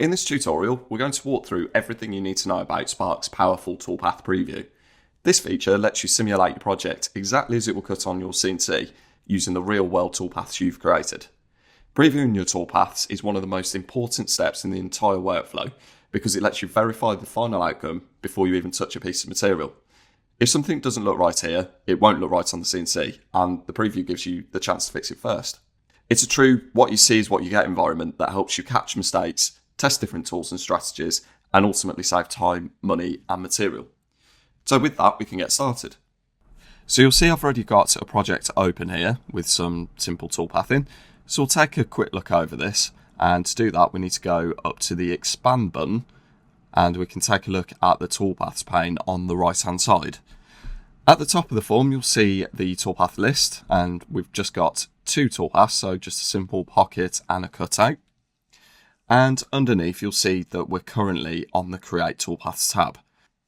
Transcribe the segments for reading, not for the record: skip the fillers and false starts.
In this tutorial, we're going to walk through everything you need to know about Spark's powerful Toolpath Preview. This feature lets you simulate your project exactly as it will cut on your CNC using the real-world toolpaths you've created. Previewing your toolpaths is one of the most important steps in the entire workflow because it lets you verify the final outcome before you even touch a piece of material. If something doesn't look right here, it won't look right on the CNC, and the preview gives you the chance to fix it first. It's a true what you see is what you get environment that helps you catch mistakes, test different tools and strategies, and ultimately save time, money, and material. So with that, we can get started. So you'll see I've already got a project open here with some simple toolpathing. So we'll take a quick look over this, and to do that we need to go up to the expand button and we can take a look at the toolpaths pane on the right hand side. At the top of the form you'll see the toolpath list, and we've just got two toolpaths, so just a simple pocket and a cutout. And underneath you'll see that we're currently on the Create Toolpaths tab.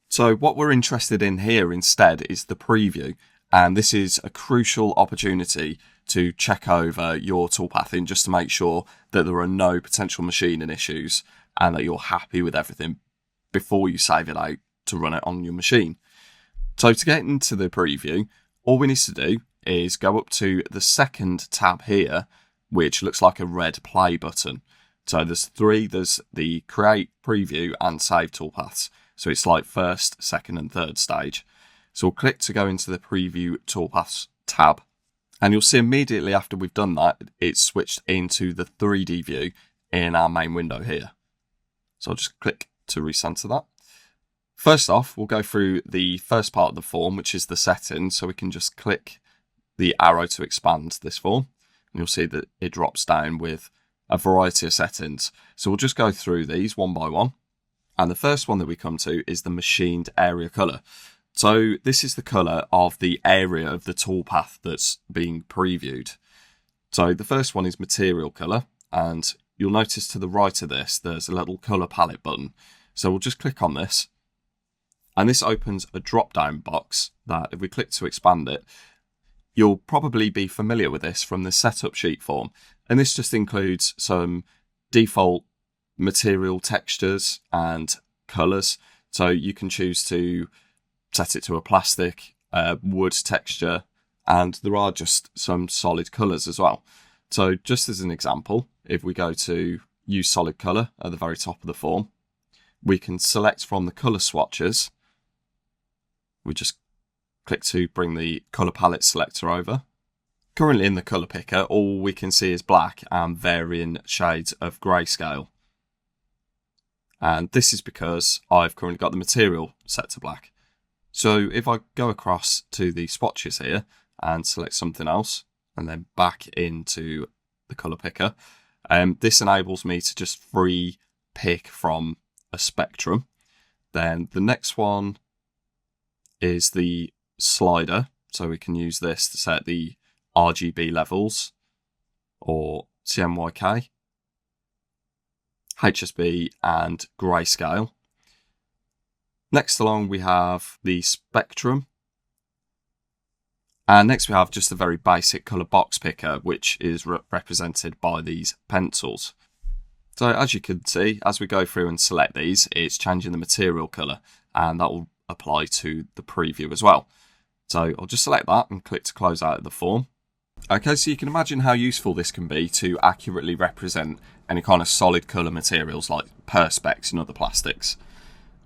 So what we're interested in here instead is the preview, and this is a crucial opportunity to check over your toolpathing just to make sure that there are no potential machining issues and that you're happy with everything before you save it out to run it on your machine. So to get into the preview, all we need to do is go up to the second tab here, which looks like a red play button. So there's three, there's the Create, Preview and Save Toolpaths. So it's like first, second and third stage. So we'll click to go into the Preview Toolpaths tab. And you'll see immediately after we've done that, it's switched into the 3D view in our main window here. So I'll just click to recenter that. First off, we'll go through the first part of the form, which is the settings. So we can just click the arrow to expand this form. And you'll see that it drops down with a variety of settings. So we'll just go through these one by one. And the first one that we come to is the machined area color. So this is the color of the area of the toolpath that's being previewed. So the first one is material color, and you'll notice to the right of this, there's a little color palette button. So we'll just click on this, and this opens a drop-down box that if we click to expand it, you'll probably be familiar with this from the setup sheet form. And this just includes some default material textures and colors. So you can choose to set it to a plastic, wood texture, and there are just some solid colors as well. So just as an example, if we go to use solid color at the very top of the form, we can select from the color swatches. We just click to bring the color palette selector over. Currently in the color picker, all we can see is black and varying shades of grayscale. And this is because I've currently got the material set to black. So if I go across to the swatches here and select something else and then back into the color picker, this enables me to just free pick from a spectrum. Then the next one is the slider. So we can use this to set the RGB levels or CMYK, HSB and grayscale. Next along we have the spectrum, and next we have just a very basic colour box picker, which is represented by these pencils. So as you can see, as we go through and select these, it's changing the material colour, and that will apply to the preview as well. So I'll just select that and click to close out of the form. Okay, so you can imagine how useful this can be to accurately represent any kind of solid colour materials like perspex and other plastics.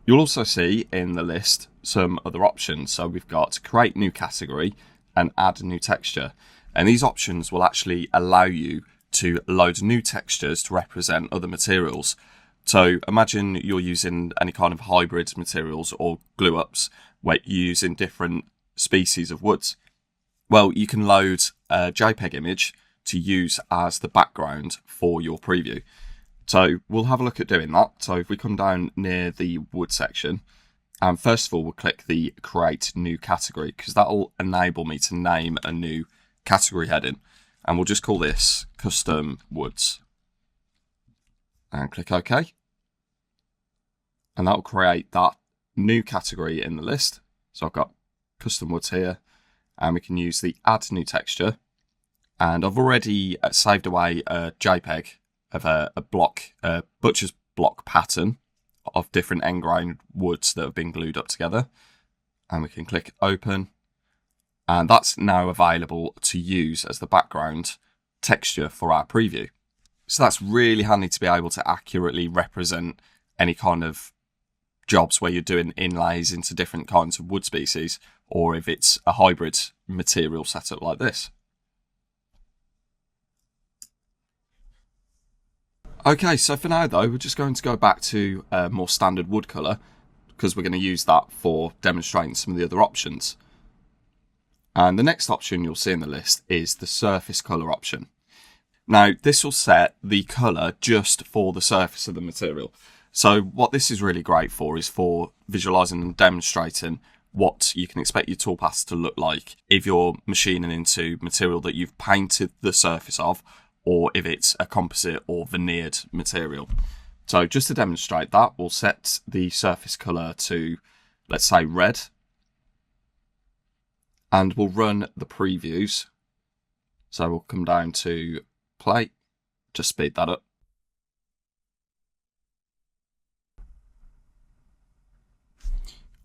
You'll also see in the list some other options. So we've got create new category and add new texture. And these options will actually allow you to load new textures to represent other materials. So imagine you're using any kind of hybrid materials or glue ups where you're using different species of woods. Well, you can load a JPEG image to use as the background for your preview. So we'll have a look at doing that. So if we come down near the wood section, and first of all, we'll click the create new category because that will enable me to name a new category heading. And we'll just call this custom woods. And click OK. And that will create that new category in the list. So I've got custom woods here, and we can use the add new texture. And I've already saved away a JPEG of a block, butcher's block pattern of different end grain woods that have been glued up together. And we can click open. And that's now available to use as the background texture for our preview. So that's really handy to be able to accurately represent any kind of jobs where you're doing inlays into different kinds of wood species, or if it's a hybrid material setup like this. Okay, so for now though, we're just going to go back to a more standard wood colour, because we're going to use that for demonstrating some of the other options. And the next option you'll see in the list is the surface colour option. Now, this will set the colour just for the surface of the material. So what this is really great for is for visualising and demonstrating what you can expect your toolpaths to look like if you're machining into material that you've painted the surface of, or if it's a composite or veneered material. So just to demonstrate that, we'll set the surface colour to, let's say, red. And we'll run the previews. So we'll come down to play, just speed that up.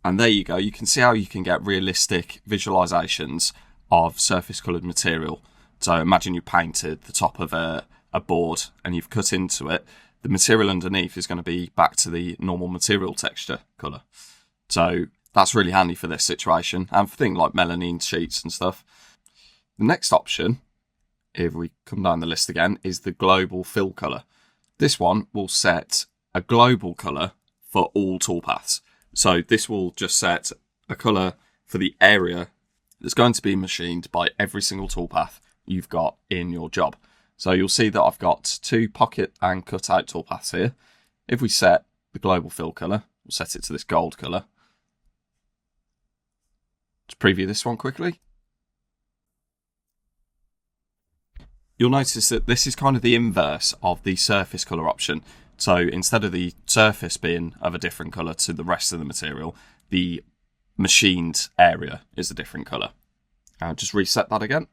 And there you go, you can see how you can get realistic visualizations of surface coloured material. So imagine you painted the top of a board and you've cut into it. The material underneath is going to be back to the normal material texture colour. So that's really handy for this situation and for things like melamine sheets and stuff. The next option, if we come down the list again, is the global fill colour. This one will set a global colour for all toolpaths. So this will just set a colour for the area that's going to be machined by every single toolpath you've got in your job. So you'll see that I've got 2 pocket and cutout toolpaths here. If we set the global fill colour, we'll set it to this gold colour. Let's preview this one quickly. You'll notice that this is kind of the inverse of the surface colour option. So instead of the surface being of a different colour to the rest of the material, the machined area is a different colour. I'll just reset that again.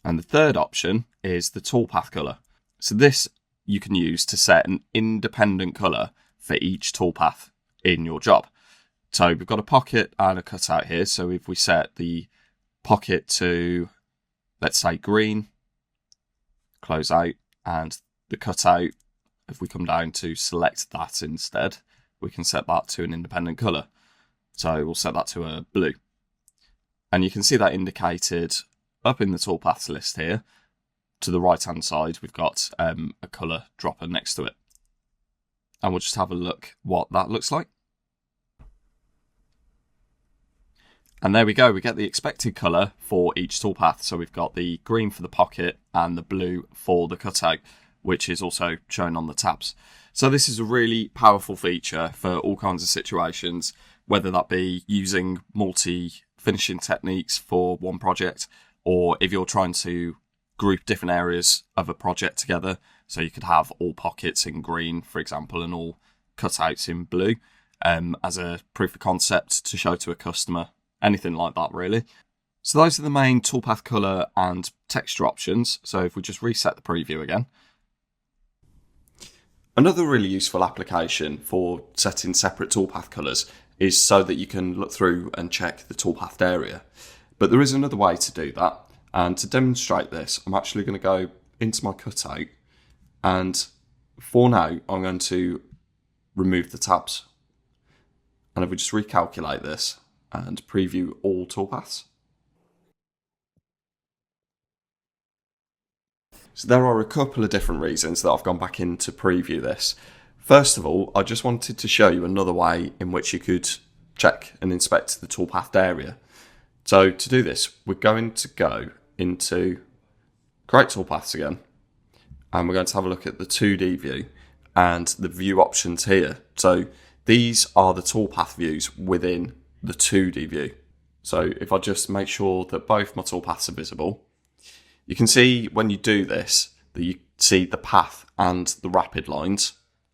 And the third option is the toolpath colour. So this you can use to set an independent colour for each toolpath in your job. So we've got a pocket and a cutout here. So if we set the pocket to, let's say, green, close out, and the cutout, if we come down to select that instead, we can set that to an independent colour. So we'll set that to a blue. And you can see that indicated up in the toolpaths list here. To the right hand side, we've got a colour dropper next to it. And we'll just have a look what that looks like. And there we go, we get the expected colour for each toolpath. So we've got the green for the pocket and the blue for the cutout, which is also shown on the tabs. So this is a really powerful feature for all kinds of situations, whether that be using multi-finishing techniques for one project, or if you're trying to group different areas of a project together. So you could have all pockets in green, for example, and all cutouts in blue, as a proof of concept to show to a customer. Anything like that, really. So those are the main toolpath colour and texture options. So if we just reset the preview again. Another really useful application for setting separate toolpath colours is so that you can look through and check the toolpathed area. But there is another way to do that. And to demonstrate this, I'm actually going to go into my cutout. And for now, I'm going to remove the tabs. And if we just recalculate this and preview all toolpaths. So there are a couple of different reasons that I've gone back in to preview this. First of all, I just wanted to show you another way in which you could check and inspect the toolpathed area. So to do this, we're going to go into Create Toolpaths again, and we're going to have a look at the 2D view and the view options here. So these are the toolpath views within the 2D view. So if I just make sure that both my toolpaths are visible, you can see when you do this that you see the path and the rapid lines,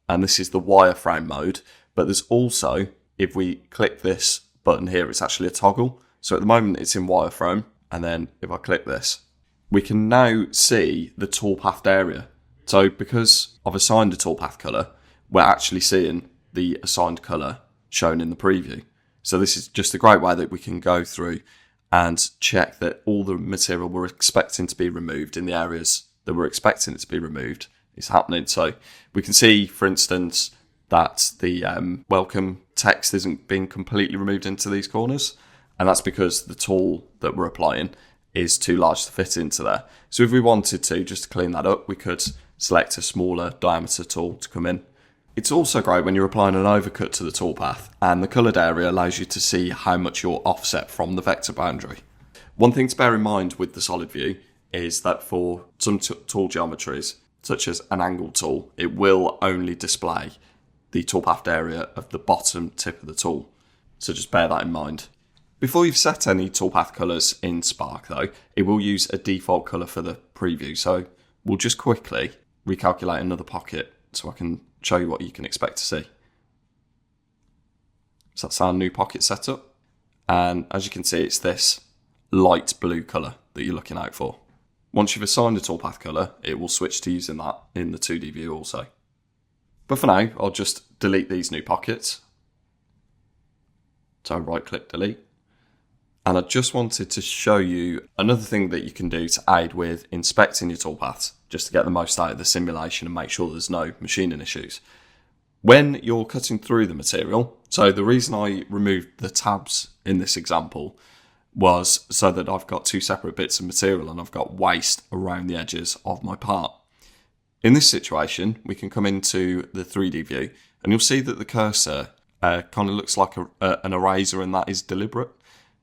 and this is the wireframe mode. But there's also, if we click this button here, it's actually a toggle. So at the moment it's in wireframe, and then if I click this, we can now see the toolpathed area. So because I've assigned a toolpath colour, we're actually seeing the assigned colour shown in the preview. So this is just a great way that we can go through and check that all the material we're expecting to be removed in the areas that we're expecting it to be removed is happening. So we can see, for instance, that the welcome text isn't being completely removed into these corners. And that's because the tool that we're applying is too large to fit into there. So if we wanted to, just to clean that up, we could select a smaller diameter tool to come in. It's also great when you're applying an overcut to the toolpath, and the coloured area allows you to see how much you're offset from the vector boundary. One thing to bear in mind with the solid view is that for some tool geometries, such as an angle tool, it will only display the toolpath area of the bottom tip of the tool. So just bear that in mind. Before you've set any toolpath colours in Spark though, it will use a default colour for the preview. So we'll just quickly recalculate another pocket so I can show you what you can expect to see. So that's our new pocket setup. And as you can see, it's this light blue colour that you're looking out for. Once you've assigned a toolpath colour, it will switch to using that in the 2D view also. But for now, I'll just delete these new pockets. So right click delete. And I just wanted to show you another thing that you can do to aid with inspecting your toolpaths, just to get the most out of the simulation and make sure there's no machining issues. When you're cutting through the material, so the reason I removed the tabs in this example was so that I've got two separate bits of material and I've got waste around the edges of my part. In this situation, we can come into the 3D view and you'll see that the cursor kind of looks like an eraser, and that is deliberate.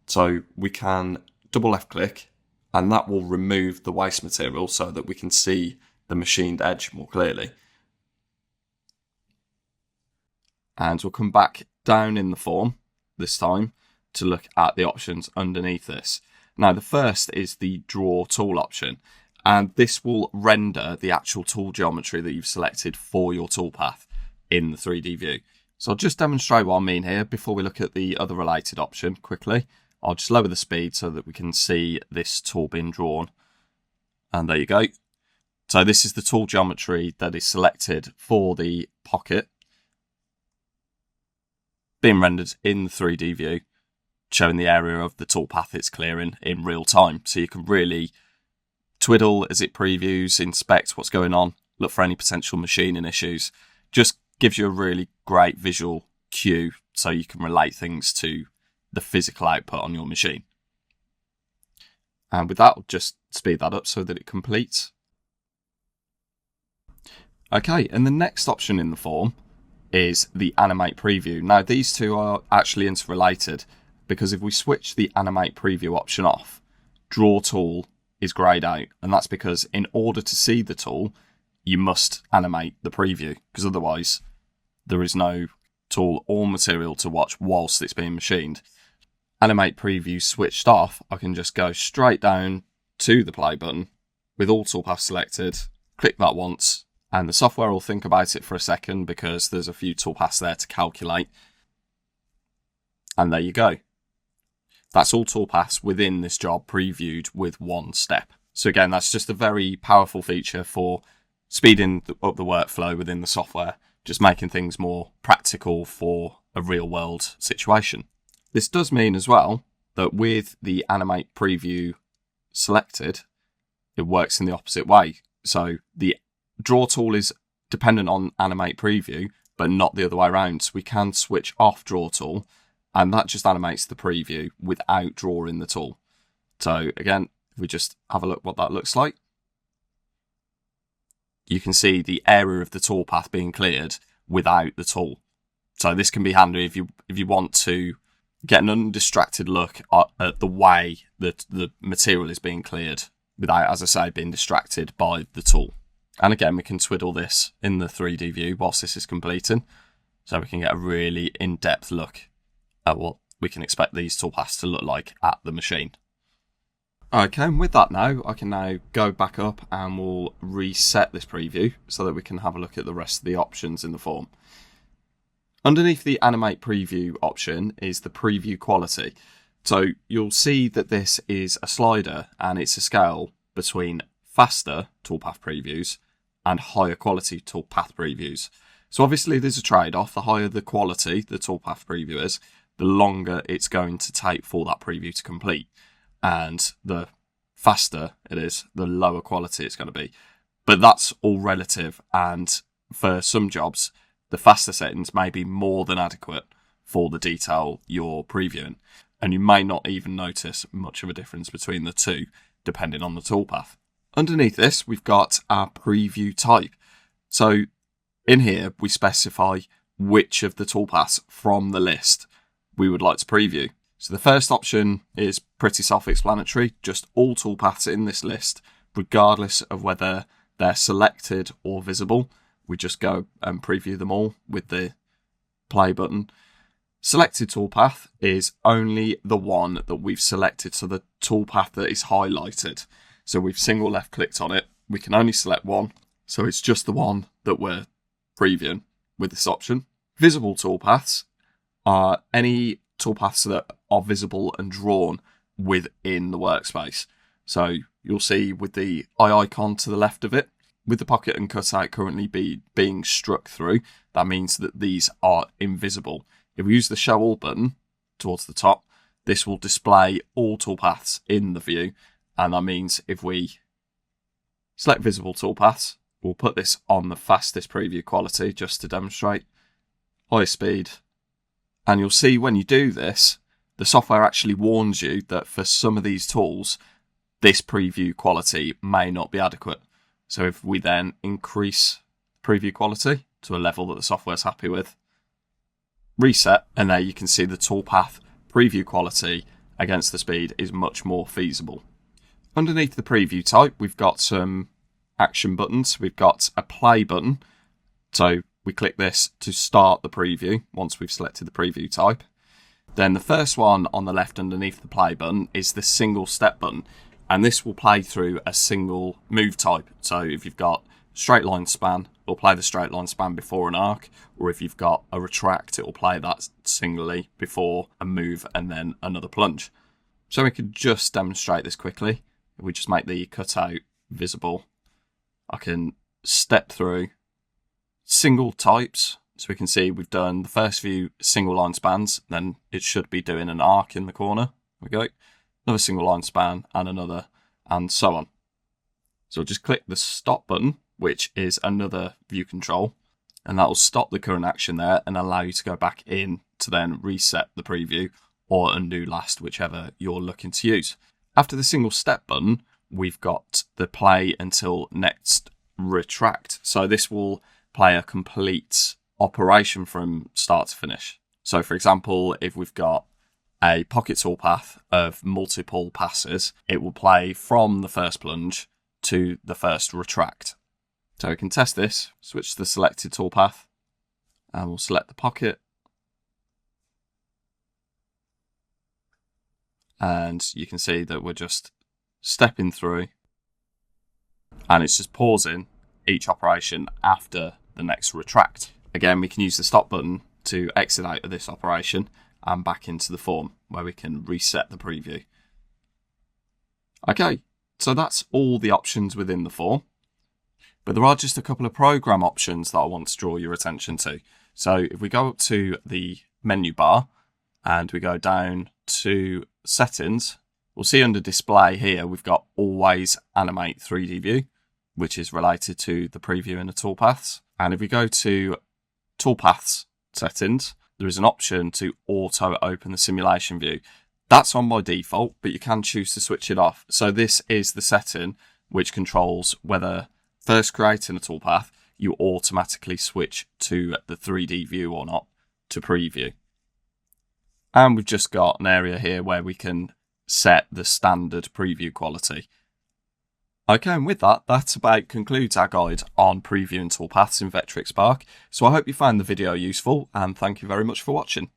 So we can double left click and that will remove the waste material so that we can see the machined edge more clearly. And we'll come back down in the form this time to look at the options underneath this. Now the first is the draw tool option, and this will render the actual tool geometry that you've selected for your toolpath in the 3D view. So I'll just demonstrate what I mean here before we look at the other related option quickly. I'll just lower the speed so that we can see this tool being drawn. And there you go. So this is the tool geometry that is selected for the pocket, being rendered in the 3D view, showing the area of the toolpath it's clearing in real time. So you can really twiddle as it previews, inspect what's going on, look for any potential machining issues. Just gives you a really great visual cue so you can relate things to the physical output on your machine. And with that, I'll just speed that up so that it completes. Okay, and the next option in the form is the Animate Preview. Now these two are actually interrelated, because if we switch the Animate Preview option off, Draw Tool is greyed out, and that's because in order to see the tool, you must animate the preview, because otherwise there is no tool or material to watch whilst it's being machined. Animate Preview switched off, I can just go straight down to the play button with all toolpaths selected, click that once, and the software will think about it for a second because there's a few toolpaths there to calculate. And there you go. That's all toolpaths within this job previewed with one step. So again, that's just a very powerful feature for speeding up the workflow within the software, just making things more practical for a real world situation. This does mean as well that with the Animate Preview selected, it works in the opposite way. So the Draw tool is dependent on Animate Preview, but not the other way around. So we can switch off Draw tool, and that just animates the preview without drawing the tool. So again, if we just have a look what that looks like, you can see the area of the toolpath being cleared without the tool. So this can be handy if you want to get an undistracted look at the way that the material is being cleared without, as I say, being distracted by the tool. And again, we can twiddle this in the 3D view whilst this is completing, so we can get a really in-depth look at what we can expect these toolpaths to look like at the machine. Okay, and with that now, I can now go back up and we'll reset this preview so that we can have a look at the rest of the options in the form. Underneath the Animate Preview option is the preview quality. So you'll see that this is a slider and it's a scale between faster toolpath previews and higher quality toolpath previews. So obviously there's a trade-off. The higher the quality the toolpath preview is, the longer it's going to take for that preview to complete. And the faster it is, the lower quality it's going to be. But that's all relative, and for some jobs, the faster settings may be more than adequate for the detail you're previewing. And you may not even notice much of a difference between the two, depending on the toolpath. Underneath this, we've got our preview type. So in here, we specify which of the toolpaths from the list we would like to preview. So the first option is pretty self-explanatory, just all toolpaths in this list, regardless of whether they're selected or visible. We just go and preview them all with the play button. Selected toolpath is only the one that we've selected, so the toolpath that is highlighted. So we've single left clicked on it. We can only select one, so it's just the one that we're previewing with this option. Visible toolpaths are any toolpaths that are visible and drawn within the workspace. So you'll see with the eye icon to the left of it, with the pocket and cutout currently being struck through, that means that these are invisible. If we use the Show All button towards the top, this will display all toolpaths in the view, and that means if we select Visible Toolpaths, we'll put this on the fastest preview quality just to demonstrate, high speed, and you'll see when you do this, the software actually warns you that for some of these tools, this preview quality may not be adequate. So if we then increase preview quality to a level that the software's happy with, reset, and there you can see the toolpath preview quality against the speed is much more feasible. Underneath the preview type, we've got some action buttons. We've got a play button. So we click this to start the preview once we've selected the preview type. Then the first one on the left underneath the play button is the single step button. And this will play through a single move type. So if you've got straight line span, it'll play the straight line span before an arc. Or if you've got a retract, it will play that singly before a move and then another plunge. So we could just demonstrate this quickly. If we just make the cutout visible, I can step through single types. So we can see we've done the first few single line spans, then it should be doing an arc in the corner. There we go. Another single line span and another, and so on. So just click the stop button, which is another view control, and that will stop the current action there and allow you to go back in to then reset the preview or undo last, whichever you're looking to use. After the single step button, we've got the play until next retract. So this will play a complete operation from start to finish. So for example, if we've got a pocket toolpath of multiple passes, it will play from the first plunge to the first retract. So we can test this, switch to the selected toolpath, and we'll select the pocket. And you can see that we're just stepping through, and it's just pausing each operation after the next retract. Again, we can use the stop button to exit out of this operation and back into the form where we can reset the preview. Okay, so that's all the options within the form. But there are just a couple of program options that I want to draw your attention to. So if we go up to the menu bar and we go down to settings, we'll see under display here, we've got always animate 3D view, which is related to the preview in the toolpaths. And if we go to toolpaths settings, there is an option to auto open the simulation view. That's on by default, but you can choose to switch it off. So this is the setting which controls whether first creating a toolpath, you automatically switch to the 3D view or not to preview. And we've just got an area here where we can set the standard preview quality. Okay, and with that, that about concludes our guide on previewing toolpaths in Vectric Spark. So I hope you found the video useful, and thank you very much for watching.